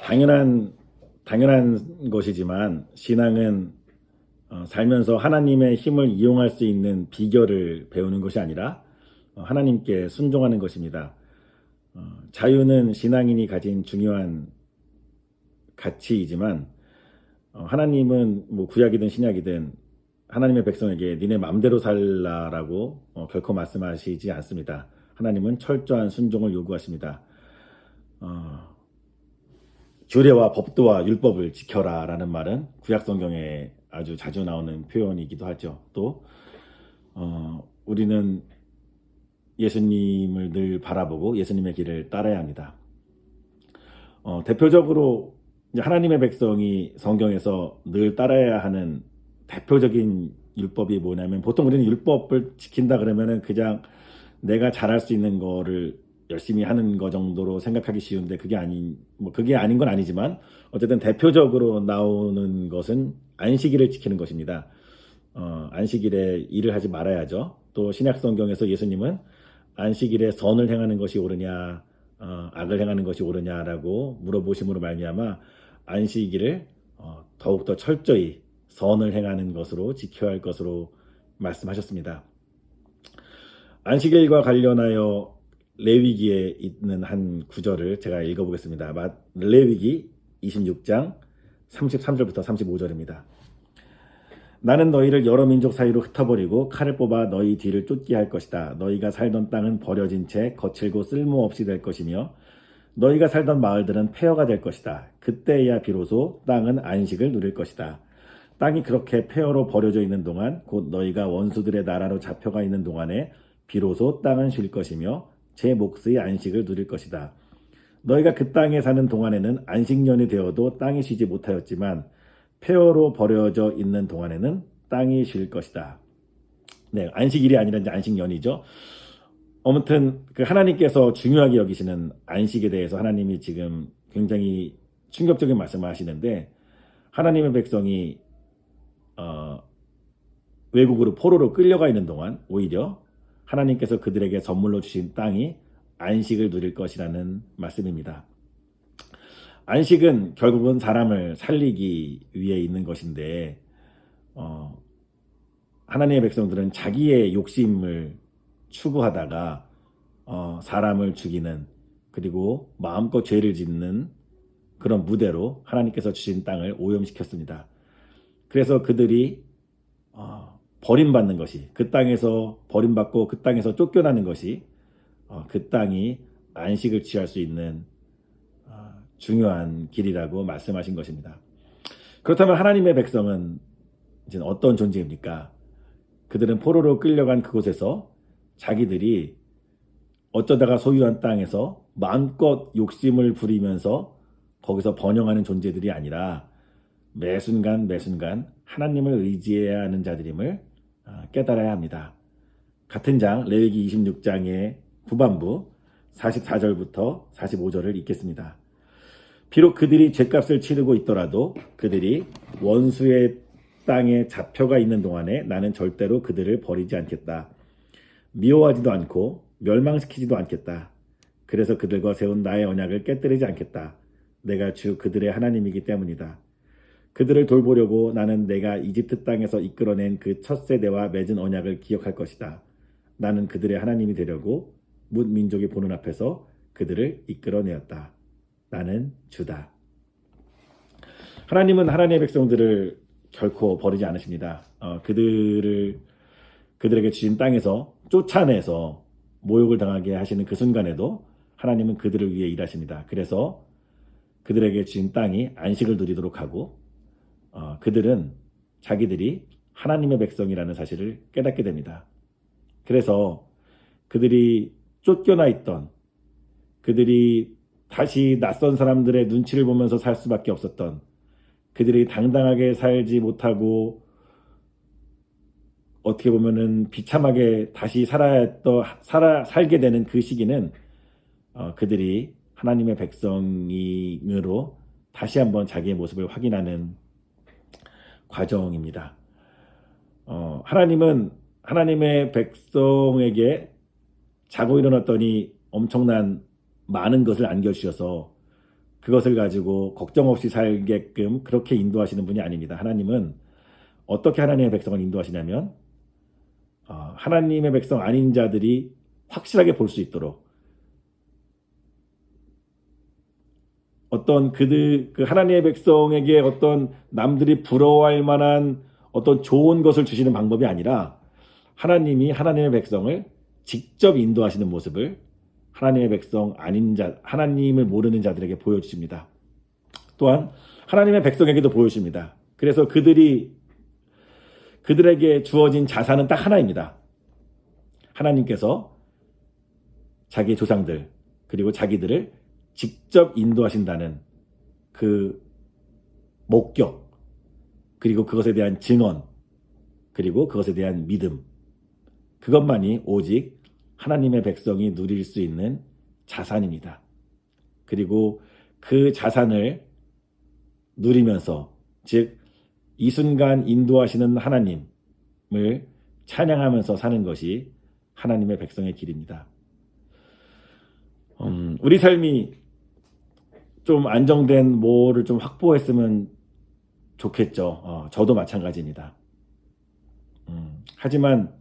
당연한 것이지만 신앙은 살면서 하나님의 힘을 이용할 수 있는 비결을 배우는 것이 아니라 하나님께 순종하는 것입니다. 자유는 신앙인이 가진 중요한 가치이지만 하나님은 뭐 구약이든 신약이든 하나님의 백성에게 니네 마음대로 살라라고 결코 말씀하시지 않습니다. 하나님은 철저한 순종을 요구하십니다. 규례와 법도와 율법을 지켜라라는 말은 구약 성경에 아주 자주 나오는 표현이기도 하죠. 또 우리는 예수님을 늘 바라보고 예수님의 길을 따라야 합니다. 대표적으로 이제 하나님의 백성이 성경에서 늘 따라야 하는 대표적인 율법이 뭐냐면, 보통 우리는 율법을 지킨다 그러면은 그냥 내가 잘할 수 있는 거를 열심히 하는 거 정도로 생각하기 쉬운데, 그게 아닌 건 아니지만 어쨌든 대표적으로 나오는 것은 안식일을 지키는 것입니다. 안식일에 일을 하지 말아야죠. 또 신약 성경에서 예수님은 안식일에 선을 행하는 것이 옳으냐 악을 행하는 것이 옳으냐라고 물어보심으로 말미암아 안식일을 더욱더 철저히 선을 행하는 것으로 지켜야 할 것으로 말씀하셨습니다. 안식일과 관련하여 레위기에 있는 한 구절을 제가 읽어보겠습니다. 레위기 26장 33절부터 35절입니다. 나는 너희를 여러 민족 사이로 흩어버리고 칼을 뽑아 너희 뒤를 쫓게 할 것이다. 너희가 살던 땅은 버려진 채 거칠고 쓸모없이 될 것이며 너희가 살던 마을들은 폐허가 될 것이다. 그때야 비로소 땅은 안식을 누릴 것이다. 땅이 그렇게 폐허로 버려져 있는 동안, 곧 너희가 원수들의 나라로 잡혀가 있는 동안에 비로소 땅은 쉴 것이며 제 몫의 안식을 누릴 것이다. 너희가 그 땅에 사는 동안에는 안식년이 되어도 땅이 쉬지 못하였지만 폐허로 버려져 있는 동안에는 땅이 쉴 것이다. 네, 안식일이 아니라 이제 안식년이죠. 아무튼 그 하나님께서 중요하게 여기시는 안식에 대해서 하나님이 지금 굉장히 충격적인 말씀을 하시는데, 하나님의 백성이 외국으로 포로로 끌려가 있는 동안 오히려 하나님께서 그들에게 선물로 주신 땅이 안식을 누릴 것이라는 말씀입니다. 안식은 결국은 사람을 살리기 위해 있는 것인데, 하나님의 백성들은 자기의 욕심을 추구하다가 사람을 죽이는, 그리고 마음껏 죄를 짓는 그런 무대로 하나님께서 주신 땅을 오염시켰습니다. 그래서 그들이 버림받는 것이, 그 땅에서 버림받고 그 땅에서 쫓겨나는 것이 그 땅이 안식을 취할 수 있는 중요한 길이라고 말씀하신 것입니다. 그렇다면 하나님의 백성은 이제 어떤 존재입니까? 그들은 포로로 끌려간 그곳에서 자기들이 어쩌다가 소유한 땅에서 마음껏 욕심을 부리면서 거기서 번영하는 존재들이 아니라 매순간 하나님을 의지해야 하는 자들임을 깨달아야 합니다. 같은 장 레위기 26장의 후반부 44절부터 45절을 읽겠습니다. 비록 그들이 죗값을 치르고 있더라도 그들이 원수의 땅에 잡혀가 있는 동안에 나는 절대로 그들을 버리지 않겠다. 미워하지도 않고 멸망시키지도 않겠다. 그래서 그들과 세운 나의 언약을 깨뜨리지 않겠다. 내가 주 그들의 하나님이기 때문이다. 그들을 돌보려고 나는 내가 이집트 땅에서 이끌어낸 그 첫 세대와 맺은 언약을 기억할 것이다. 나는 그들의 하나님이 되려고 뭇 민족이 보는 앞에서 그들을 이끌어내었다. 나는 주다. 하나님은 하나님의 백성들을 결코 버리지 않으십니다. 그들에게 주신 땅에서 쫓아내서 모욕을 당하게 하시는 그 순간에도 하나님은 그들을 위해 일하십니다. 그래서 그들에게 주신 땅이 안식을 누리도록 하고 그들은 자기들이 하나님의 백성이라는 사실을 깨닫게 됩니다. 그래서 그들이 쫓겨나 있던, 그들이 다시 낯선 사람들의 눈치를 보면서 살 수밖에 없었던, 그들이 당당하게 살지 못하고 어떻게 보면은 비참하게 다시 살게 되는 그 시기는 그들이 하나님의 백성으로 다시 한번 자기의 모습을 확인하는 과정입니다. 하나님은 하나님의 백성에게 자고 일어났더니 엄청난 많은 것을 안겨주셔서 그것을 가지고 걱정 없이 살게끔 그렇게 인도하시는 분이 아닙니다. 하나님은 어떻게 하나님의 백성을 인도하시냐면 하나님의 백성 아닌 자들이 확실하게 볼 수 있도록 어떤 그 하나님의 백성에게 어떤 남들이 부러워할 만한 어떤 좋은 것을 주시는 방법이 아니라 하나님이 하나님의 백성을 직접 인도하시는 모습을 하나님의 백성 아닌 자, 하나님을 모르는 자들에게 보여주십니다. 또한 하나님의 백성에게도 보여주십니다. 그래서 그들에게 주어진 자산은 딱 하나입니다. 하나님께서 자기의 조상들 그리고 자기들을 직접 인도하신다는 그 목격, 그리고 그것에 대한 증언, 그리고 그것에 대한 믿음, 그것만이 오직 하나님의 백성이 누릴 수 있는 자산입니다. 그리고 그 자산을 누리면서, 즉 이 순간 인도하시는 하나님을 찬양하면서 사는 것이 하나님의 백성의 길입니다. 우리 삶이 좀 안정된 뭐를 좀 확보했으면 좋겠죠. 저도 마찬가지입니다. 하지만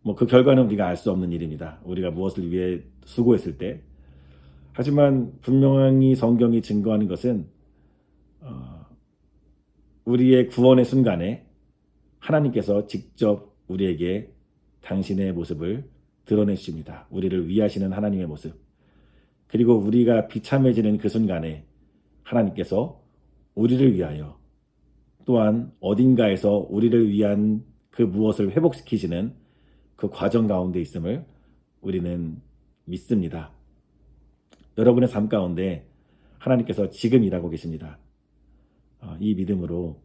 뭐 그 결과는 우리가 알 수 없는 일입니다. 우리가 무엇을 위해 수고했을 때. 하지만 분명히 성경이 증거하는 것은 우리의 구원의 순간에 하나님께서 직접 우리에게 당신의 모습을 드러내 주십니다. 우리를 위하시는 하나님의 모습. 그리고 우리가 비참해지는 그 순간에 하나님께서 우리를 위하여 또한 어딘가에서 우리를 위한 그 무엇을 회복시키시는 그 과정 가운데 있음을 우리는 믿습니다. 여러분의 삶 가운데 하나님께서 지금 일하고 계십니다. 이 믿음으로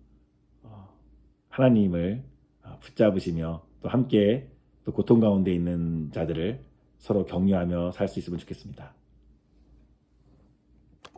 하나님을 붙잡으시며 또 함께 또 고통 가운데 있는 자들을 서로 격려하며 살 수 있으면 좋겠습니다.